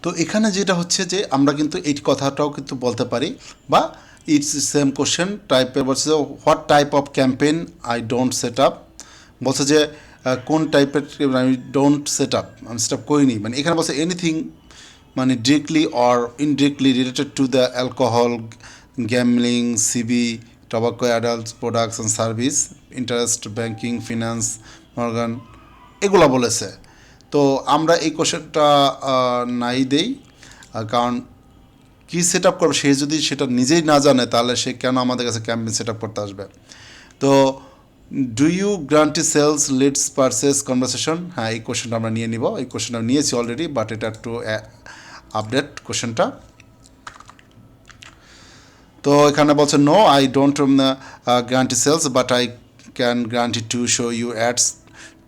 তো এখানে যেটা হচ্ছে যে আমরা কিন্তু এই কথাটাও কিন্তু বলতে পারি, বা ইটস সেম কোশ্চেন টাইপের বলছে what type of campaign I don't set up, বলছে যে কোন টাইপের আমি ডোন্ট সেট আপ, আমি সেট আপ করিনি, মানে এখানে বলছে এনিথিং মানে directly or indirectly related to the alcohol, gambling, CB, tobacco, adults products and service, interest, banking, finance, mortgage, এগুলো বলেছে। তো আমরা এই কোশ্চেনটা নাই দেই, কারণ কী সেট আপ করবে সে যদি সেটা নিজেই না জানে তাহলে সে কেন আমাদের কাছে ক্যাম্পেইন সেট আপ করতে আসবে। তো do you guarantee sales leads purchase conversation, হ্যাঁ এই কোশ্চেনটা আমরা নিয়ে নিব, এই কোশ্চেনটা নিয়েছি অলরেডি, বাট এটা একটু আপডেট কোশ্চেনটা। তো এখানে বলছে no I don't guarantee sales but I can guarantee to show you ads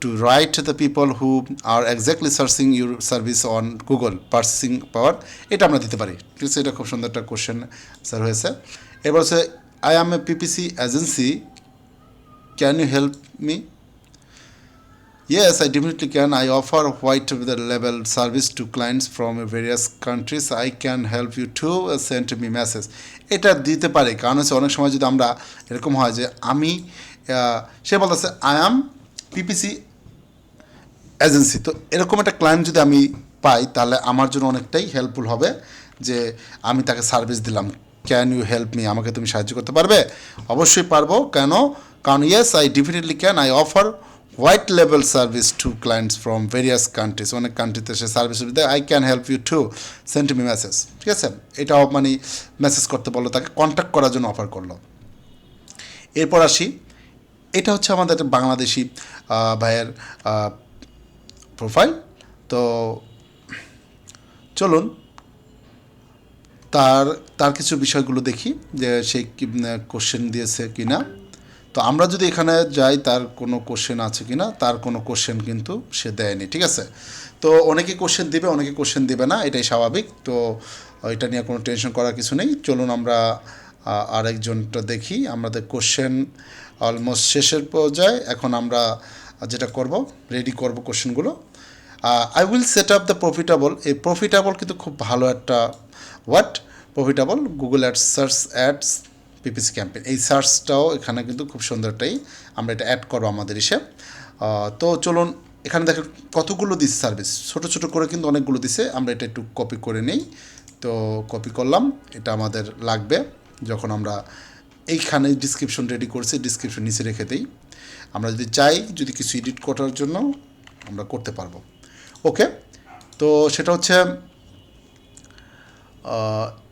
to right the people who are exactly searching your service on Google purchasing power, এটা আমরা দিতে পারি। ঠিক আছে, এটা খুব সুন্দর একটা কোশ্চেন স্যার হয়েছে। এবার হচ্ছে I am a PPC agency, can you help me? Yes, I definitely can. I offer white level service to clients from various countries. I can help you to send me message. এটা দিতে পারে, কারণ হচ্ছে অনেক সময় যদি আমরা এরকম হয় যে আমি সে বলতেছে আই অ্যাম পিপিসি এজেন্সি, তো এরকম একটা ক্লায়েন্ট যদি আমি পাই তাহলে আমার জন্য অনেকটাই হেল্পফুল হবে যে আমি তাকে সার্ভিস দিলাম, ক্যান ইউ হেল্প মি, আমাকে তুমি সাহায্য করতে পারবে? অবশ্যই পারবো, কেন? কারণ yes I definitely can, I offer white level service to clients from various countries, অনেক কান্ট্রিতে সে সার্ভিস দেয়। I can help you to send me message, ঠিক আছে, এটাও মানে মেসেজ করতে বললো, তাকে কন্ট্যাক্ট করার জন্য অফার করলো। এরপর আসি, এটা হচ্ছে আমাদের বাংলাদেশি ভাইয়ের প্রোফাইল। তো চলুন তার তার কিছু বিষয়গুলো দেখি যে সে কি কোশ্চেন দিয়েছে কি না। তো আমরা যদি এখানে যাই তার কোনো কোশ্চেন আছে কি না, তার কোনো কোশ্চেন কিন্তু সে দেয়নি, ঠিক আছে। তো অনেকে কোশ্চেন দিবে, অনেকে কোশ্চেন দিবে না, এটাই স্বাভাবিক। তো এটা নিয়ে কোনো টেনশন করার কিছু নেই। চলুন আমরা আরেকজনটা দেখি। আমাদের কোশ্চেন অলমোস্ট শেষের পর্যায়ে, এখন আমরা যেটা করব রেডি করব কোশ্চেনগুলো। I will set up the profitable, এই প্রফিটেবল কিন্তু খুব ভালো একটা word, profitable Google ads search ads PPC campaign, এই সার্চটাও এখানে কিন্তু খুব সুন্দরটাই আমরা এটা অ্যাড করবো আমাদের ইসে। তো চলুন এখানে দেখেন কতগুলো দিচ্ছে সার্ভিস, ছোটো ছোটো করে কিন্তু অনেকগুলো দিছে, আমরা এটা একটু কপি করে নিই। তো কপি করলাম, এটা আমাদের লাগবে যখন আমরা এইখানে ডিসক্রিপশন রেডি করছি, ডিসক্রিপশন নিচে রেখে দিই। আমরা যদি চাই যদি কিছু এডিট করার জন্য আমরা করতে পারবো। ওকে, তো সেটা হচ্ছে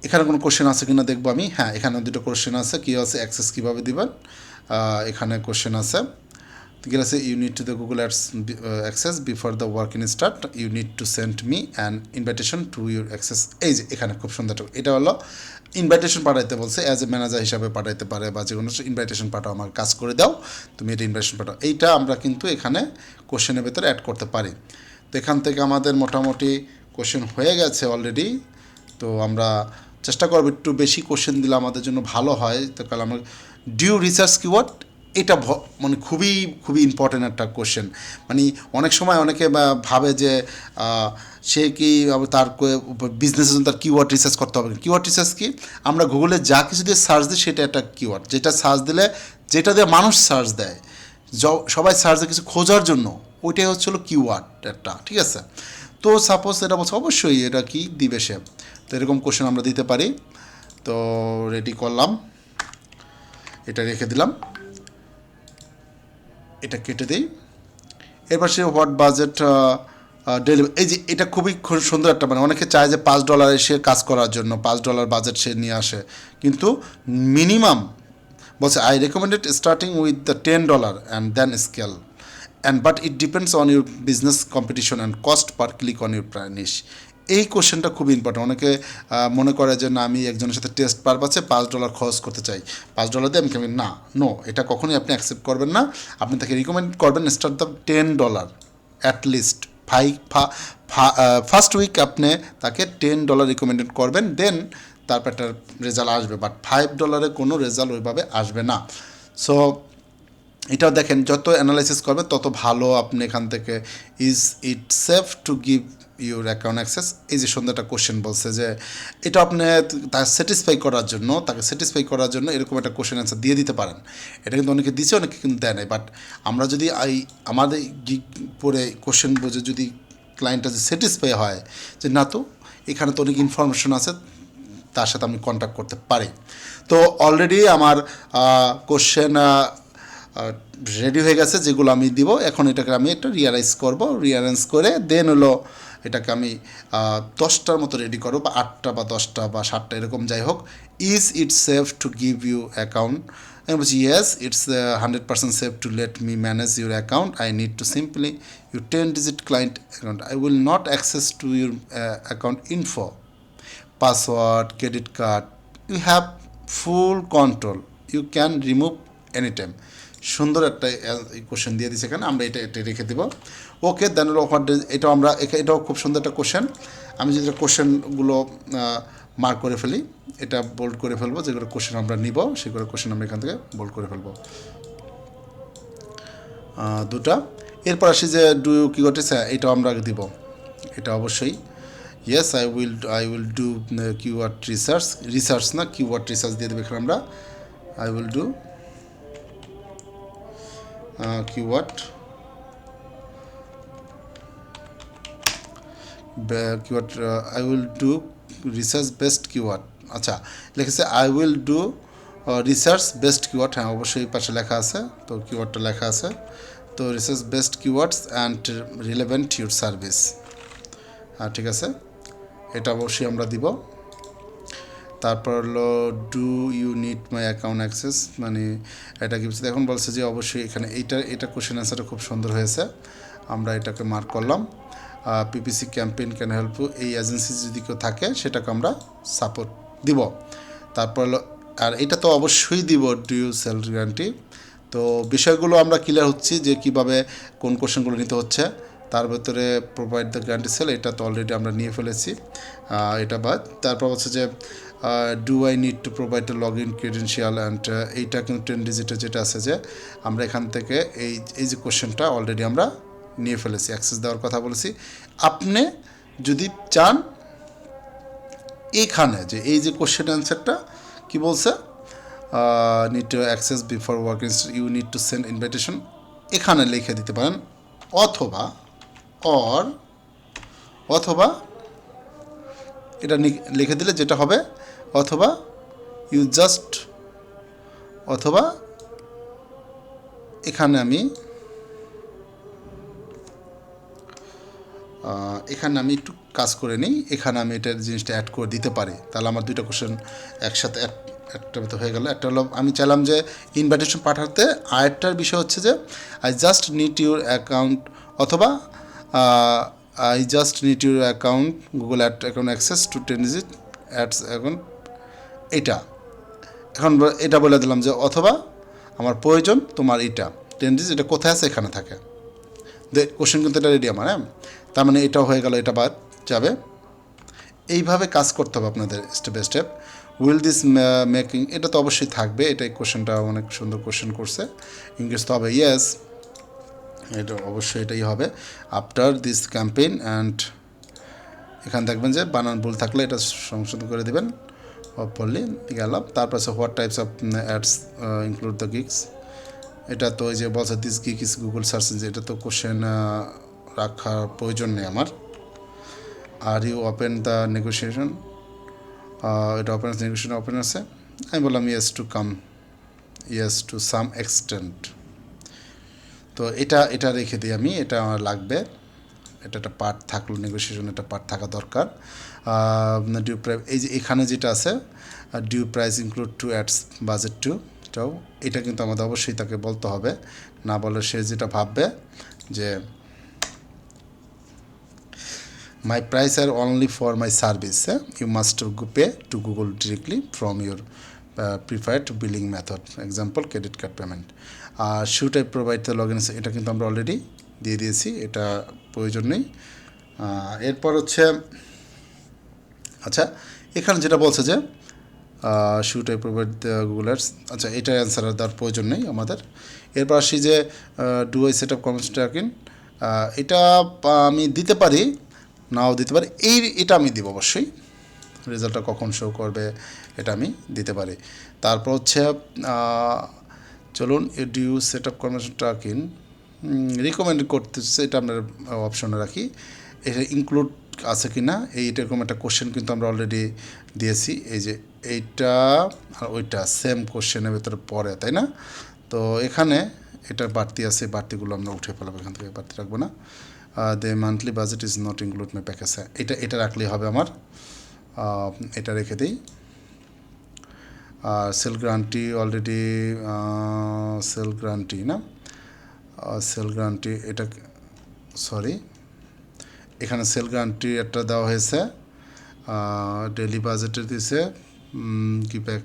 এখানে কোনো কোশ্চেন আছে কিনা দেখবো আমি। হ্যাঁ, এখানে দুটো কোশ্চেন আছে, কী আছে অ্যাক্সেস কীভাবে দিবেন, এখানে কোশ্চেন আছে ঠিক আছে। You need to the Google ads access before the work in start, you need to send me an invitation to your access, এই যে এখানে খুব সুন্দর, এটা হলো ইনভাইটেশন পাঠাইতে বলছে, অ্যাজ এ ম্যানেজার হিসাবে পাঠাইতে পারে, বা যে কোনো ইনভাইটেশন পাঠাও, আমার কাজ করে দাও তুমি, এটা ইনভাইটেশন পাঠাও, এইটা আমরা কিন্তু এখানে কোশ্চেনের ভেতরে অ্যাড করতে পারি। তো এখান থেকে আমাদের মোটামুটি কোশ্চেন হয়ে গেছে অলরেডি। তো আমরা চেষ্টা করবো একটু বেশি কোশ্চেন দিলে আমাদের জন্য ভালো হয়। তো কারণ আমরা ডিউ রিসার্চ কিওয়ার্ড, এটা মানে খুবই খুবই ইম্পর্ট্যান্ট একটা কোশ্চেন। মানে অনেক সময় অনেকে ভাবে যে সে কি তার বিজনেসের জন্য তার কিওয়ার্ড রিসার্চ করতে হবে। কিওয়ার্ড রিসার্চ কি, আমরা গুগলে যা কিছু দিয়ে সার্চ দিই সেটা একটা কিওয়ার্ড, যেটা সার্চ দিলে, যেটা দিয়ে মানুষ সার্চ দেয়, সবাই সার্চ দেয় কিছু খোঁজার জন্য, ওইটাই হচ্ছিল কিওয়ার্ড একটা, ঠিক আছে। তো সাপোজ এটা বলছে অবশ্যই এটা কি দিবে সে, তো এরকম কোশ্চেন আমরা দিতে পারি। তো রেডি করলাম, এটা রেখে দিলাম, এটা কেটে দিই। এরপর সে হোয়াট বাজেট ডেলিভারি, এই যে এটা খুবই সুন্দর একটা, মানে অনেকে চায় যে $5 সে কাজ করার জন্য $5 বাজেট সে নিয়ে আসে, কিন্তু মিনিমাম বলছে I recommended starting with the $10 and then scale and but it depends on your business competition and cost per click on your প্রাইনিশ। এই কোশ্চেনটা খুব ইম্পর্টেন্ট। অনেকে মনে করে যে না আমি একজনের সাথে টেস্ট পারপাসে $5 খরচ করতে চাই, $5 দিয়ে আমি না, নো, এটা কখনোই আপনি অ্যাকসেপ্ট করবেন না। আপনি তাকে রিকমেন্ড করবেন start the $10 at least first week আপনি তাকে $10 রিকমেন্ডেড করবেন, দেন তারপর একটা রেজাল্ট আসবে, বাট $5 কোনো রেজাল্ট ওইভাবে আসবে না। সো এটাও দেখেন, যত অ্যানালাইসিস করবে তত ভালো আপনি এখান থেকে। Is it safe to give your account access. এই যে সুন্দর একটা কোশ্চেন বলছে যে এটা আপনি তাকে স্যাটিসফাই করার জন্য এরকম একটা কোশ্চেন অ্যান্সার দিয়ে দিতে পারেন। এটা কিন্তু অনেকে দিচ্ছে, অনেকে কিন্তু দেয় নাই। বাট আমরা যদি আমাদের পরে কোশ্চেন বুঝে যদি ক্লায়েন্টটা যে স্যাটিসফাই হয় যে না, তো এখানে তো অনেক ইনফরমেশন আছে, তার সাথে আমি কন্ট্যাক্ট করতে পারি। তো অলরেডি আমার কোশ্চেন রেডি হয়ে গেছে, যেগুলো আমি দিব। এখন এটাকে আমি একটা রিয়ারেঞ্জ করে দেন হলো এটাকে আমি 10টার মতো রেডি করবো, বা 8টা বা 10টা বা 7টা এরকম, যাই হোক। Is it safe to give you account? আমি বলছি yes, it's 100% safe to let me manage your account. I need to simply your 10-digit client account. I will not access to your account info, password, credit card, you have full control, you can remove any time. সুন্দর একটা question দিয়ে দিচ্ছে এখানে, আমরা এটা রেখে দেবো। ওকে, দেন হলো হোয়াট এটাও আমরা এটাও খুব সুন্দর একটা কোশ্চেন। আমি যদি কোশ্চেনগুলো মার্ক করে ফেলি, এটা বোল্ড করে ফেলবো, যেগুলো কোশ্চেন আমরা নিব সেগুলো কোশ্চেন আমরা এখান থেকে বোল্ড করে ফেলবো দুটা। এরপর আসি যে ডু ইউ কি ঘটেছে, এটাও আমরা দিব। এটা অবশ্যই yes, I will do keyword research না কিওয়ার্ড রিসার্চ দিয়ে দেবো এখানে আমরা। I will do keyword I will do research best keyword. আচ্ছা, লিখেছে I will do research best keyword. হ্যাঁ, অবশ্যই পাশে লেখা আছে, তো কিওয়ার্ডটা লেখা আছে। তো research best keywords and relevant your service. হ্যাঁ, ঠিক আছে, এটা অবশ্যই আমরা দিব। তারপর হলো do you need my account access, মানে এটা কি বলছে, এখন বলছে যে অবশ্যই এখানে এটা কোশ্চেন অ্যান্সারটা খুব সুন্দর হয়েছে, আমরা এটাকে মার্ক করলাম। PPC campaign can help you, এই এজেন্সি যদি কেউ থাকে সেটাকে আমরা সাপোর্ট দিব। তারপর হলো, আর এটা তো অবশ্যই দিব, ডু ইউ সেল গ্যারান্টি। তো বিষয়গুলো আমরা ক্লিয়ার হচ্ছি যে কীভাবে কোন কোশ্চেনগুলো নিতে হচ্ছে। তার ভেতরে প্রোভাইড দ্য গ্যারান্টি সেল, এটা তো অলরেডি আমরা নিয়ে ফেলেছি, এটা বাদ। তারপর হচ্ছে যে do I need to provide the log in credential and, এইটা কিন্তু 10 ডিজিটের যেটা আছে, যে আমরা এখান থেকে এই যে কোশ্চেনটা অলরেডি আমরা নিয়ে ফেলেছি, অ্যাক্সেস দেওয়ার কথা বলেছি। আপনি যদি চান এখানে যে এই যে কোশ্চেন অ্যান্সারটা কি বলছে, need to access before work you need to send invitation, এখানে লিখে দিতে পারেন, অথবা এটা লিখে দিলে যেটা হবে, অথবা এখানে আমি একটু কাজ করে নিই, এখানে আমি এটার জিনিসটা অ্যাড করে দিতে পারি, তাহলে আমার দুইটা কোশ্চেন একসাথে একটা তো হয়ে গেল। একটা হলো আমি চাইলাম যে ইনভাইটেশন পাঠাতে, আরেকটার বিষয় হচ্ছে যে I just need your account, অথবা I just need your account Google account access to 10 digit ads account. এখন এটা বলে দিলাম যে অথবা আমার প্রয়োজন তোমার 10 ডিজিট, এটা কোথায় আছে, এখানে থাকে। কোশ্চেন কিন্তু এটা রেডি আমার। হ্যাঁ, তার মানে এটাও হয়ে গেল, এটা বাদ যাবে। এইভাবে কাজ করতে হবে আপনাদের step by step. Will this making, এটা তো অবশ্যই থাকবে, এটাই কোশ্চেনটা অনেক সুন্দর কোশ্চেন করছে। ইংলিশ তো হবে ইয়েস, এটা অবশ্যই এটাই হবে। আফটার দিস ক্যাম্পেইন অ্যান্ড, এখানে দেখবেন যে বানান ভুল থাকলে এটা সংশোধন করে দেবেন। পড়লি গেলাম। তারপর আছে what types of ads include the gigs, এটা তো ওই যে বলছে this gig is Google search engine, এটা তো কোশ্চেন রাখার প্রয়োজন নেই আমার। Are you open the negotiation, এটা নেগোসিয়েশন ওপেন আছে। আমি বললাম ইয়েস টু সাম এক্সটেন্ট। তো এটা রেখে দিই আমি, এটা আমার লাগবে, এটা একটা পার্ট থাকলো, নেগোসিয়েশন একটা পার্ট থাকা দরকার। ডিউ প্রাইস, এই যে এখানে যেটা আছে, do price include to ads budget too, এটা কিন্তু আমাদের অবশ্যই তাকে বলতে হবে, না বলে সে যেটা ভাববে যে my price are only for my service, you must pay to Google directly from your preferred billing method, example credit card payment. আর should I provide the log in, এটা কিন্তু আমরা অলরেডি দিয়ে দিয়েছি, এটা প্রয়োজন নেই। এরপর হচ্ছে, আচ্ছা এখানে যেটা বলছে যে should I provide the Google ads, আচ্ছা এটা অ্যান্সার দেওয়ার প্রয়োজন নেই আমাদের। এরপর আসি যে do I set up comments tracking, এটা আমি দিতে পারি, নাও দিতে পারি। এটা আমি দিব অবশ্যই, রেজাল্টটা কখন শো করবে এটা আমি দিতে পারি। তারপর হচ্ছে চলুন do set up conversation tracking recommend করতেছে, এটা আমরা অপশনে রাখি। এটা ইনক্লুড আছে কি না এইরকম একটা কোশ্চেন কিন্তু আমরা অলরেডি দিয়েছি, এই যে এইটা আর ওইটা সেম কোশ্চেনের ভেতরে পড়ে, তাই না? তো এখানে এটা বাড়তি আছে, বাড়তিগুলো আমরা উঠে ফেলাবো, এখান থেকে বাড়তি রাখবো না। The monthly budget is not include my package, এটা রাখলেই হবে আমার, এটা রেখে দিই। Cell guarantee already, cell guarantee না, সেল গ্রান্টি এটা সরি, এখানে সেল গ্রান্টি একটা দেওয়া হয়েছে, ডেলি বাজেটে দিয়েছে কি প্যাক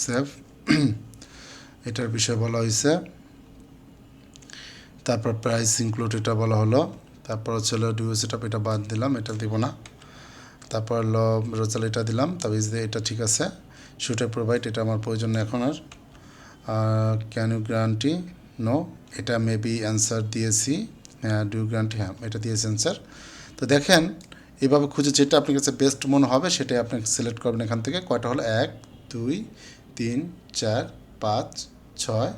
সেভ এটার বিষয়ে বলা হয়েছে। তারপর প্রাইস ইনক্লুড এটা বলা হলো। তারপর হচ্ছে ডিউ সেটআপ, এটা বাদ দিলাম, এটা দিব না। তারপর হলো রেজাল্ট, এটা দিলাম। তবে এটা ঠিক আছে। শুটার প্রোভাইড, এটা আমার প্রয়োজন নেই এখন আর। ক্যান ইউ গ্যারান্টি, নো, এটা মেবি অ্যান্সার দিয়েছি। হ্যাঁ, ডু গ্যারান্টি, হ্যাঁ এটা দিয়েছি অ্যান্সার। তো দেখেন এভাবে খুঁজে যেটা আপনার কাছে বেস্ট মনে হবে সেটাই আপনি সিলেক্ট করবেন এখান থেকে। কয়টা হলো, 1 2 3 4 5 6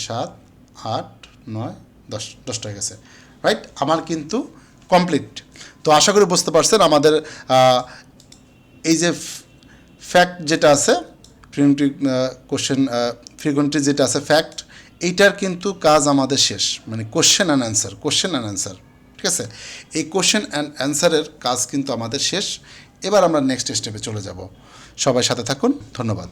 7 8 9 10টা হয়ে গেছে, রাইট? আমার কিন্তু কমপ্লিট। তো আশা করি বুঝতে পারছেন আমাদের এই যে ফ্যাক্ট যেটা আছে, ফ্রিকুয়েন্টি কোশ্চেন ফ্রিকুয়েন্টি যেটা আছে ফ্যাক্ট, এইটার কিন্তু কাজ আমাদের শেষ, মানে কোশ্চেন অ্যান্ড অ্যান্সার, ঠিক আছে? এই কোশ্চেন অ্যান্ড অ্যান্সারের কাজ কিন্তু আমাদের শেষ। এবার আমরা নেক্সট স্টেপে চলে যাব। সবাই সাথে থাকুন, ধন্যবাদ।